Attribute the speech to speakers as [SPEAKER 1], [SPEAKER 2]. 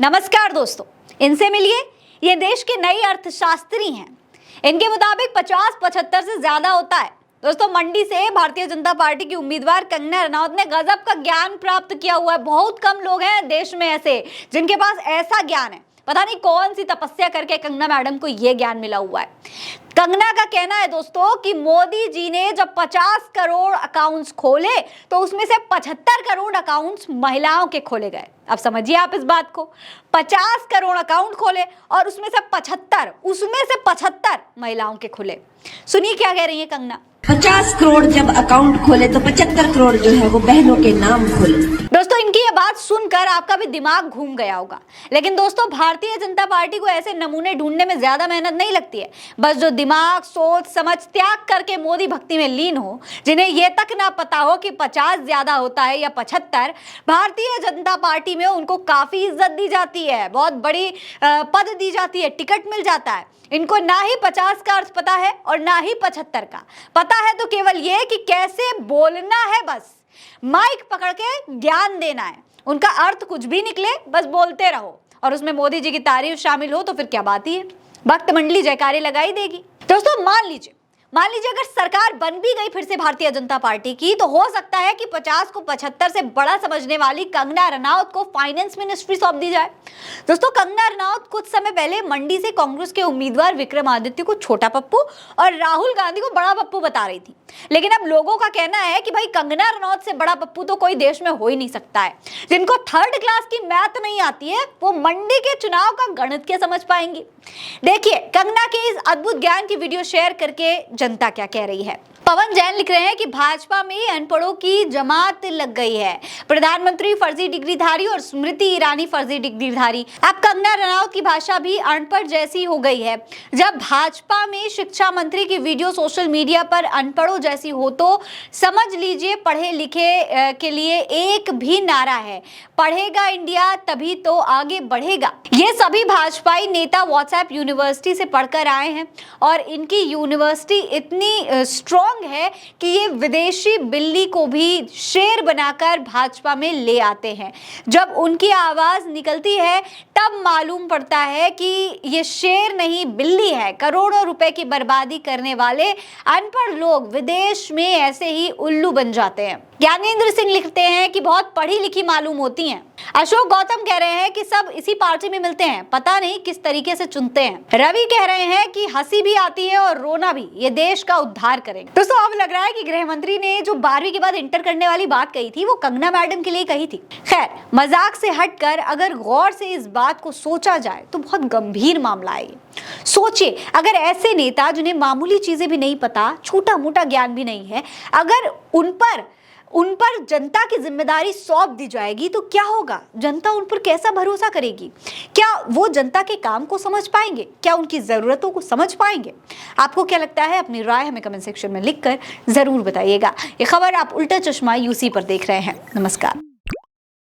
[SPEAKER 1] नमस्कार दोस्तों, इनसे मिलिए। ये देश के नए अर्थशास्त्री हैं। इनके मुताबिक 50-75 से ज्यादा होता है। दोस्तों, मंडी से भारतीय जनता पार्टी की उम्मीदवार कंगना रनौत ने गजब का ज्ञान प्राप्त किया हुआ है। बहुत कम लोग हैं देश में ऐसे जिनके पास ऐसा ज्ञान है। पता नहीं कौन सी तपस्या करके कंगना मैडम को यह ज्ञान मिला हुआ है। कंगना का कहना है दोस्तों कि मोदी जी ने जब 50 करोड़ अकाउंट्स खोले तो उसमें से 75 करोड़ अकाउंट्स महिलाओं के खोले गए। अब समझिए आप इस बात को, 50 करोड़ अकाउंट खोले और उसमें से 75 महिलाओं के खुले। सुनिए क्या कह रही है कंगना।
[SPEAKER 2] 50 करोड़ जब अकाउंट खोले तो 75 करोड़ जो है वो बहनों के नाम खोले।
[SPEAKER 1] दोस्तों, इनकी ये बात सुनकर आपका भी दिमाग घूम गया होगा। लेकिन दोस्तों, भारतीय जनता पार्टी को ऐसे नमूने ढूंढने में ज्यादा मेहनत नहीं लगती है। बस जो दिमाग, सोच, समझ त्याग करके मोदी भक्ति में लीन हो, जिन्हें ये तक ना पता हो कि 50 ज्यादा होता है या 75, भारतीय जनता पार्टी में उनको काफी इज्जत दी जाती है, बहुत बड़ी पद दी जाती है, टिकट मिल जाता है। इनको ना ही 50 का अर्थ पता है और ना ही 75 का पता है। तो केवल ये कि कैसे बोलना है, बस माइक पकड़ के ज्ञान देना है। उनका अर्थ कुछ भी निकले, बस बोलते रहो और उसमें मोदी जी की तारीफ शामिल हो तो फिर क्या बात ही है। भक्त मंडली जयकारे लगाई देगी। दोस्तों, मान लीजिए अगर सरकार बन भी गई फिर से भारतीय जनता पार्टी की, तो हो सकता है कि 50 को 75 से बड़ा समझने वाली कंगना रनौत को फाइनेंस मिनिस्ट्री सौंप दी जाए। दोस्तों, कंगना रनौत कुछ समय पहले मंडी से कांग्रेस के उम्मीदवार विक्रमादित्य को छोटा पप्पू और राहुल गांधी को बड़ा पप्पू बता रही थी। लेकिन अब लोगों का कहना है कि भाई कंगना रनौत से बड़ा पप्पू तो कोई देश में हो ही नहीं सकता है। जिनको 3rd क्लास की मैथ नहीं आती है वो मंडी के चुनाव का गणित क्या समझ पाएंगे। देखिए कंगना के इस अद्भुत ज्ञान की वीडियो शेयर करके जनता क्या कह रही है। पवन जैन लिख रहे हैं कि भाजपा में अनपढ़ों की जमात लग गई है। प्रधानमंत्री फर्जी डिग्रीधारी और स्मृति ईरानी फर्जी डिग्रीधारी। अब कंगना रनौत की भाषा भी अनपढ़ जैसी हो गई है। जब भाजपा में शिक्षा मंत्री की वीडियो सोशल मीडिया पर अनपढ़ों जैसी हो तो समझ लीजिए पढ़े लिखे के लिए एक भी नारा है, पढ़ेगा इंडिया तभी तो आगे बढ़ेगा। ये सभी भाजपाई नेता व्हाट्सएप यूनिवर्सिटी से पढ़कर आए हैं और इनकी यूनिवर्सिटी इतनी स्ट्रॉन्ग है कि ये विदेशी बिल्ली को भी शेर बनाकर भाजपा में ले आते हैं। जब उनकी आवाज निकलती है तब मालूम पड़ता है कि ये शेर नहीं बिल्ली है। करोड़ों रुपए की बर्बादी करने वाले अनपढ़ लोग विदेश में ऐसे ही उल्लू बन जाते हैं। ज्ञानेंद्र सिंह लिखते हैं कि बहुत पढ़ी लिखी मालूम होती हैं। अशोक गौतम कह रहे हैं कि सब इसी पार्टी में मिलते हैं, पता नहीं किस तरीके से चुनते हैं। रवि कह रहे हैं कि हंसी भी आती है और रोना भी, ये देश का उद्धार करेंगे। दोस्तों, अब लग रहा है कि गृह मंत्री ने जो 12वीं के बाद इंटर करने वाली बात कही थी वो कंगना मैडम के लिए कही थी। खैर, मजाक से हटकर अगर गौर से इस बात को सोचा जाए तो बहुत गंभीर मामला है ये। सोचिए, अगर ऐसे नेता जिन्हें मामूली चीजें भी नहीं पता, छोटा मोटा ज्ञान भी नहीं है, अगर उन पर जनता की जिम्मेदारी सौंप दी जाएगी तो क्या होगा। जनता उन पर कैसा भरोसा करेगी। क्या वो जनता के काम को समझ पाएंगे, क्या उनकी जरूरतों को समझ पाएंगे। आपको क्या लगता है, अपनी राय हमें कमेंट सेक्शन में लिखकर जरूर बताइएगा। ये खबर आप उल्टा चश्मा यूसी पर देख रहे हैं। नमस्कार।